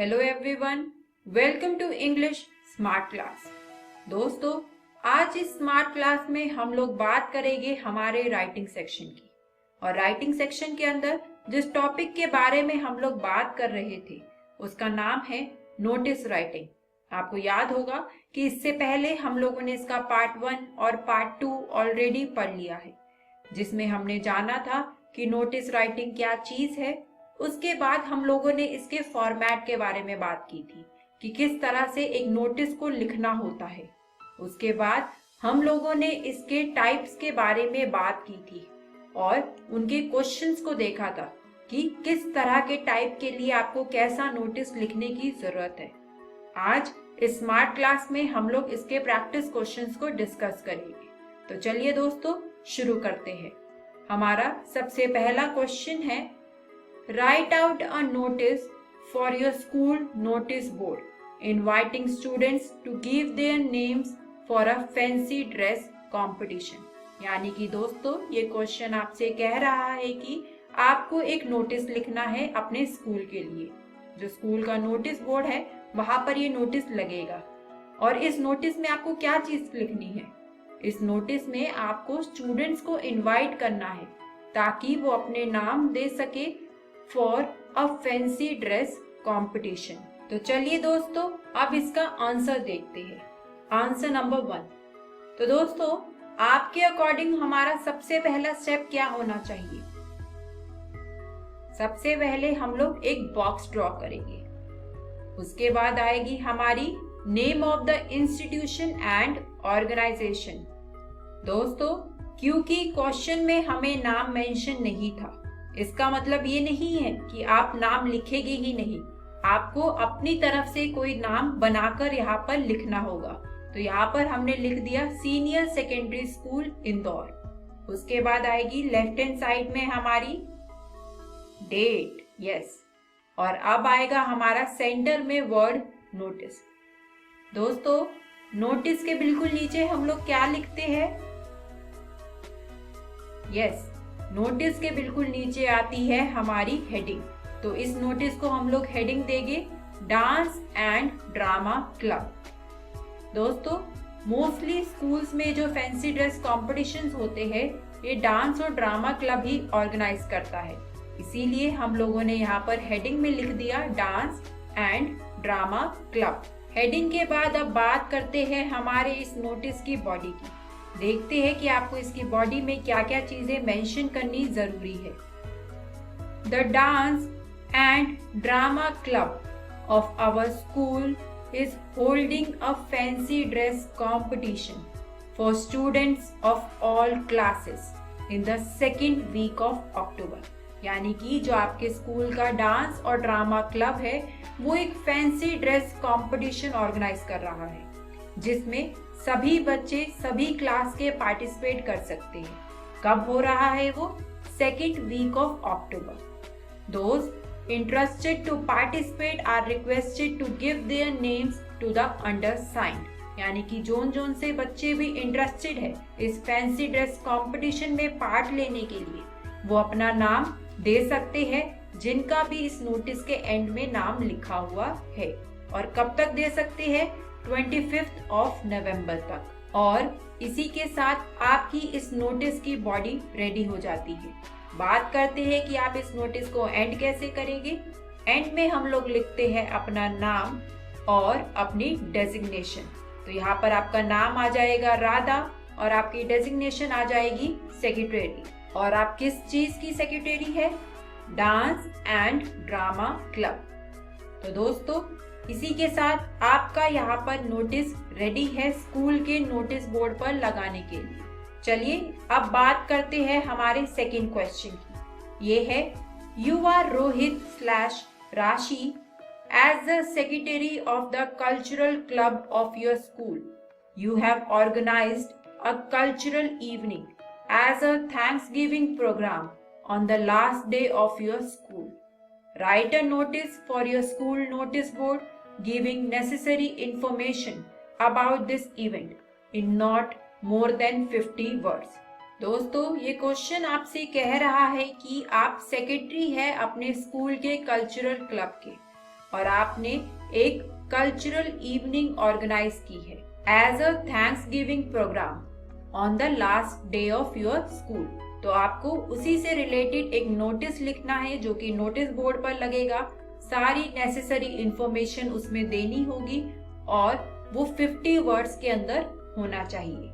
Hello everyone, welcome to English smart class. दोस्तों, आज इस स्मार्ट क्लास में हम लोग बात करेंगे हमारे राइटिंग सेक्शन की। और राइटिंग सेक्शन के अंदर जिस टॉपिक के बारे में हम लोग बात कर रहे थे उसका नाम है नोटिस राइटिंग। आपको याद होगा कि इससे पहले हम लोगों ने इसका पार्ट 1 और पार्ट 2 ऑलरेडी पढ़ लिया है, जिसमें हमने जाना था कि नोटिस राइटिंग क्या चीज है। उसके बाद हम लोगों ने इसके फॉर्मेट के बारे में बात की थी कि किस तरह से एक नोटिस को लिखना होता है। उसके बाद हम लोगों ने इसके टाइप्स के बारे में बात की थी और उनके क्वेश्चंस को देखा था कि किस तरह के टाइप के लिए आपको कैसा नोटिस लिखने की जरूरत है। आज इस स्मार्ट क्लास में हम लोग इसके प्रैक्टिस क्वेश्चंस को डिस्कस करेंगे। तो चलिए दोस्तों, शुरू करते हैं। हमारा सबसे पहला क्वेश्चन है, Write out a notice for your school notice board inviting students to give their names for a fancy dress competition। यानी कि दोस्तों, ये क्वेश्चन आपसे कह रहा है कि आपको एक नोटिस लिखना है अपने स्कूल के लिए। जो स्कूल का नोटिस बोर्ड है वहां पर ये नोटिस लगेगा और इस नोटिस में आपको क्या चीज लिखनी है। इस नोटिस में आपको स्टूडेंट्स को इनवाइट करना है ताकि वो अपने नाम दे सके for a fancy dress competition. तो चलिए दोस्तों, अब इसका आंसर देखते हैं। Answer number 1। तो दोस्तों, आपके अकॉर्डिंग हमारा सबसे पहला स्टेप क्या होना चाहिए? सबसे पहले हम लोग एक बॉक्स ड्रॉ करेंगे। उसके बाद आएगी हमारी name of the institution and organisation. दोस्तों, क्योंकि क्वेश्चन में हमें नाम मेंशन नहीं था, इसका मतलब ये नहीं है कि आप नाम लिखेंगे ही नहीं। आपको अपनी तरफ से कोई नाम बनाकर यहाँ पर लिखना होगा। तो यहाँ पर हमने लिख दिया सीनियर सेकेंडरी स्कूल इंदौर। उसके बाद आएगी लेफ्ट हैंड साइड में हमारी डेट, यस। और अब आएगा हमारा सेंटर में वर्ड नोटिस। दोस्तों, नोटिस के बिल्कुल नीचे हम लोग क्या लिखते हैं? यस, नोटिस के बिल्कुल नीचे आती है हमारी हेडिंग। तो इस नोटिस को हम लोग हेडिंग देंगे डांस एंड ड्रामा क्लब। दोस्तों, मोस्टली स्कूल्स में जो फैंसी ड्रेस कॉम्पिटिशन्स होते हैं ये डांस और ड्रामा क्लब ही ऑर्गेनाइज करता है। इसीलिए हम लोगों ने यहाँ पर हेडिंग में लिख दिया dance and drama club. Heading के बाद अब बात करते हैं हमारे इस नोटिस की बॉडी की। देखते हैं कि आपको इसकी बॉडी में क्या क्या चीजें मेंशन करनी जरूरी है। The dance and drama club of our school is holding a fancy dress competition for students of all classes in the second week of October. यानी कि जो आपके स्कूल का डांस और ड्रामा क्लब है वो एक फैंसी ड्रेस कॉम्पिटिशन ऑर्गेनाइज कर रहा है, जिसमें सभी बच्चे सभी क्लास के पार्टिसिपेट कर सकते हैं। कब हो रहा है वो? Second week of October. Those interested to participate are requested to give their names to the undersigned. यानी कि जोन से बच्चे भी इंटरेस्टेड है इस फैंसी ड्रेस कंपटीशन में पार्ट लेने के लिए, वो अपना नाम दे सकते हैं, जिनका भी इस नोटिस के एंड में नाम लिखा हुआ है। और कब तक दे सकते हैं? 25 ऑफ नवंबर तक। और इसी के साथ आपकी इस नोटिस की बॉडी रेडी हो जाती है। बात करते हैं कि आप इस नोटिस को एंड कैसे करेंगे। एंड में हम लोग लिखते हैं अपना नाम और अपनी डेजिग्नेशन। तो यहाँ पर आपका नाम आ जाएगा राधा और आपकी डेजिग्नेशन आ जाएगी सेक्रेटरी। और आप किस चीज की सेक्रेटरी है? Dance and drama club. तो दोस्तों, इसी के साथ आपका यहाँ पर नोटिस रेडी है स्कूल के नोटिस बोर्ड पर लगाने के लिए। चलिए अब बात करते हैं हमारे सेकंड क्वेश्चन की। ये है, you are Rohit slash Rashi as the secretary of the cultural club of your school. You have organised a cultural evening as a thanksgiving programme on the last day of your school. Write a notice for your school notice board giving necessary information about this event in not more than 50 words। दोस्तों, ये question आपसे कह रहा है कि आप secretary है अपने स्कूल के कल्चरल क्लब के और आपने एक कल्चरल इवनिंग ऑर्गेनाइज की है as a thanksgiving programme on the last day of your school. तो आपको उसी से रिलेटेड एक नोटिस लिखना है जो कि नोटिस बोर्ड पर लगेगा। सारी नेसेसरी इंफॉर्मेशन उसमें देनी होगी और वो 50 वर्ड्स के अंदर होना चाहिए।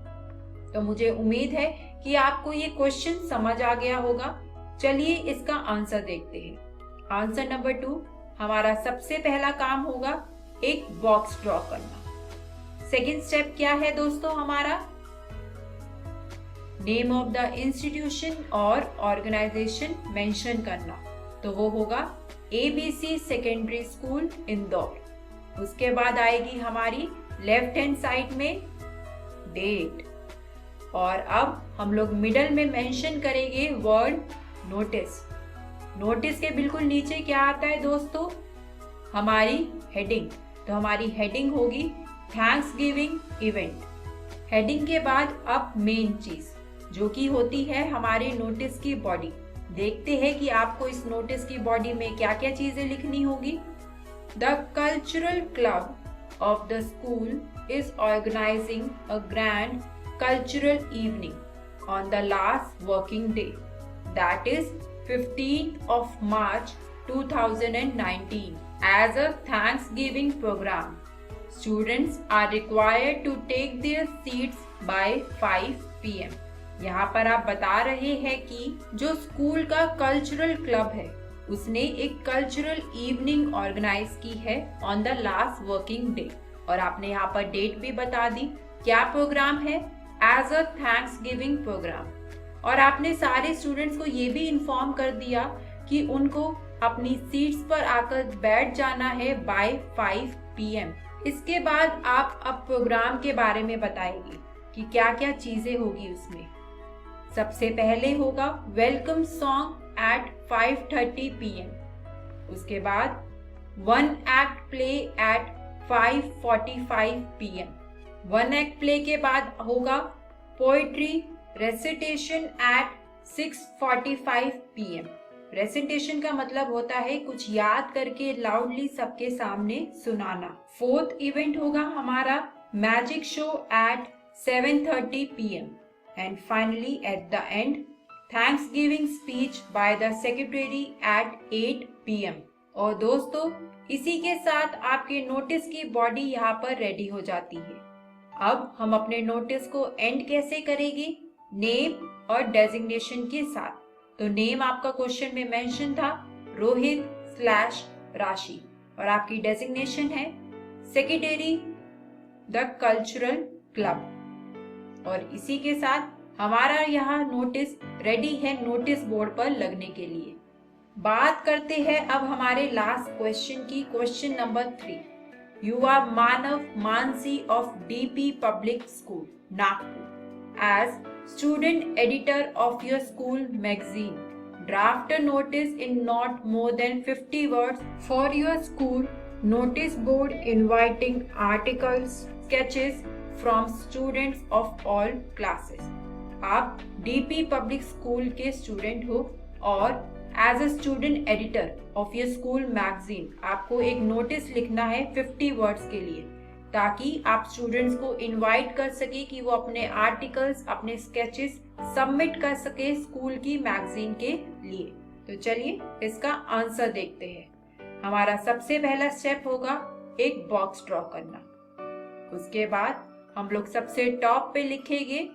तो मुझे उम्मीद है कि आपको ये क्वेश्चन समझ आ गया होगा। चलिए इसका आंसर देखते हैं। आंसर नंबर 2, हमारा सबसे पहला काम होगा एक बॉक्स ड्रॉ करना। सेकंड स्टेप क्या है दोस्तों हमारा? नेम ऑफ द इंस्टीट्यूशन और ऑर्गेनाइजेशन मेंशन करना। तो वो होगा ABC सेकेंडरी स्कूल इंदौर। उसके बाद आएगी हमारी लेफ्ट हैंड साइड में डेट, और अब हम लोग मिडल में मेंशन करेंगे वर्ड नोटिस। नोटिस के बिल्कुल नीचे क्या आता है दोस्तों? हमारी हेडिंग। तो हमारी हेडिंग होगी थैंक्स गिविंग इवेंट। हेडिंग के बाद अब मेन चीज जो कि होती है हमारे नोटिस की बॉडी। देखते हैं कि आपको इस नोटिस की बॉडी में क्या क्या चीजें लिखनी होगी। The cultural club of the school is organising a grand cultural evening on the last working day, that is 15th of March 2019 as a Thanksgiving program. Students are required to take their seats by 5 p.m. यहाँ पर आप बता रहे हैं कि जो school का cultural club है उसने एक कल्चरल इवनिंग ऑर्गेनाइज की है on the last working day, और आपने यहाँ पर डेट भी बता दी। क्या प्रोग्राम है? As a thanksgiving programme. और आपने सारे स्टूडेंट्स को ये भी इन्फॉर्म कर दिया कि उनको अपनी सीट्स पर आकर बैठ जाना है बाय 5 PM। इसके बाद आप अब प्रोग्राम के बारे में बताएंगे कि क्या क्या चीजें होगी उसमें। सबसे पहले होगा वेलकम सॉन्ग एट 5:30 PM। उसके बाद 1 act play at 5:45 PM। 1 act play के बाद होगा poetry recitation at 6:45 PM। Recitation का मतलब होता है कुछ याद करके लाउडली सबके सामने सुनाना। 4th इवेंट होगा हमारा magic show at 7:30 PM। And finally at the end thanksgiving speech by the secretary at 8 PM। और दोस्तों इसी के साथ आपके नोटिस की बॉडी यहाँ पर रेडी हो जाती है। अब हम अपने नोटिस को एंड कैसे करेंगे? नेम और डेजिग्नेशन के साथ। तो नेम आपका क्वेश्चन में मेंशन था रोहित/राशि, और आपकी डेजिग्नेशन है सेक्रेटरी द कल्चरल क्लब। और इसी के साथ हमारा यहाँ नोटिस रेडी है नोटिस बोर्ड पर लगने के लिए। बात करते हैं अब हमारे लास्ट क्वेश्चन की। Question number 3, You are Manav Mansi of DP Public School, Nagpur. As student editor of your school magazine, draft a notice in not more than 50 words for your school notice board inviting articles, sketches from students of all classes. आप DP Public School के student हो और as a student editor of your school magazine आपको एक notice लिखना है 50 words के लिए, ताकि आप स्टूडेंट्स को इनवाइट कर सके कि वो अपने आर्टिकल्स, अपने स्केचेस सबमिट कर सके स्कूल की मैगजीन के लिए। तो चलिए इसका आंसर देखते हैं। हमारा सबसे पहला स्टेप होगा एक बॉक्स ड्रॉ करना। उसके बाद हम लोग सबसे टॉप पे लिखेंगे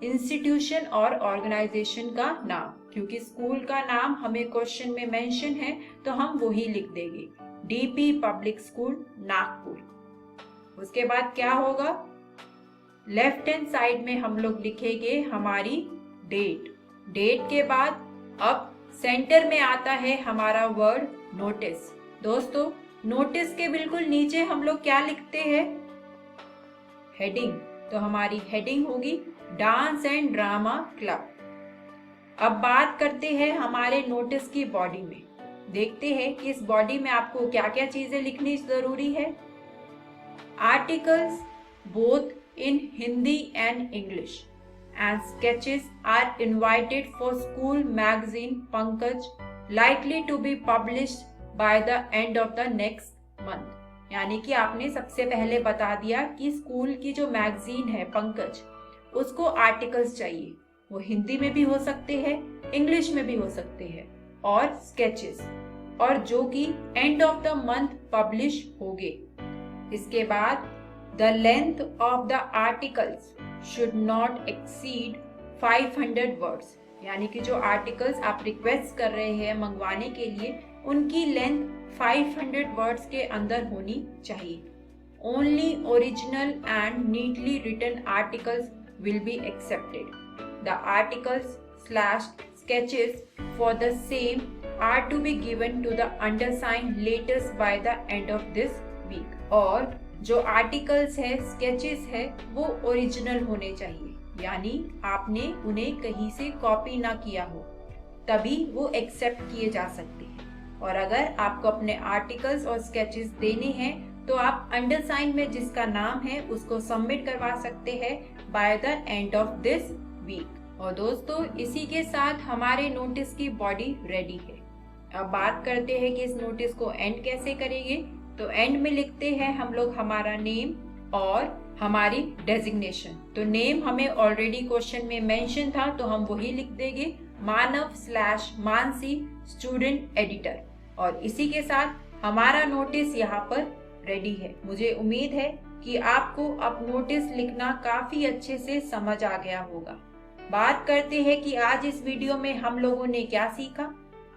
इंस्टीट्यूशन और ऑर्गेनाइजेशन का नाम, क्योंकि स्कूल का नाम हमें क्वेश्चन में मेंशन है तो हम वही लिख देंगे, डीपी पब्लिक स्कूल नागपुर। उसके बाद क्या होगा? लेफ्ट हैंड साइड में हम लोग लिखेंगे हमारी डेट। डेट के बाद अब सेंटर में आता है हमारा वर्ड नोटिस। दोस्तों नोटिस के बिल्कुल नीचे हम लोग क्या लिखते हैं? हेडिंग। तो हमारी हेडिंग होगी डांस एंड ड्रामा क्लब। अब बात करते हैं हमारे नोटिस की बॉडी में। देखते हैं कि इस बॉडी में आपको क्या क्या चीजें लिखनी जरूरी है। Articles both in Hindi and English and sketches are invited for school magazine Pankaj likely to be published by the end of the next month. यानी कि आपने सबसे पहले बता दिया कि स्कूल की जो मैगजीन है पंकज, उसको आर्टिकल्स चाहिए। वो हिंदी में भी हो सकते हैं, इंग्लिश में भी हो सकते हैं, और स्केचेस, और जो कि and of the month publish होंगे। इसके बाद the length of the articles should not exceed 500 words. यानी कि जो आर्टिकल्स आप रिक्वेस्ट कर रहे हैं मंगवाने के लिए, उनकी लेंथ 500 वर्ड्स के अंदर होनी चाहिए। Only original and neatly written articles will be accepted. The articles / sketches for the same are to be given to the undersigned latest by the end of this week. और जो articles है, sketches है, वो original होने चाहिए, यानी आपने उन्हें कहीं से कॉपी ना किया हो, तभी वो एक्सेप्ट किए जा सकते हैं। और अगर आपको अपने आर्टिकल्स और स्केचेस देने हैं तो आप अंडरसाइन में जिसका नाम है उसको सबमिट करवा सकते हैं by the end of this week. और दोस्तों, इसी के साथ हमारे नोटिस की बॉडी रेडी है। अब बात करते हैं कि इस नोटिस को एंड कैसे करेंगे। तो एंड में लिखते हैं हम लोग हमारा नेम और हमारी डेजिग्नेशन। तो नेम हमें ऑलरेडी क्वेश्चन में मेंशन था, तो हम वही लिख देंगे, मानव / मानसी स्टूडेंट एडिटर। और इसी के साथ हमारा नोटिस यहाँ पर रेडी है। मुझे उम्मीद है कि आपको अब नोटिस लिखना काफी अच्छे से समझ आ गया होगा। बात करते हैं कि आज इस वीडियो में हम लोगों ने क्या सीखा।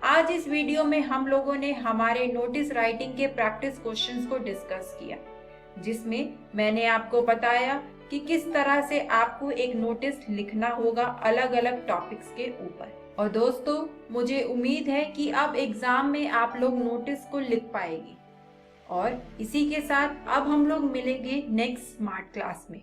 आज इस वीडियो में हम लोगों ने हमारे नोटिस राइटिंग के प्रैक्टिस क्वेश्चंस को डिस्कस किया, जिसमें मैंने आपको बताया कि किस तरह से आपको एक नोटिस लिखना होगा अलग अलग टॉपिक्स के ऊपर। और दोस्तों, मुझे उम्मीद है कि अब एग्जाम में आप लोग नोटिस को लिख पाएंगे। और इसी के साथ अब हम लोग मिलेंगे नेक्स्ट स्मार्ट क्लास में।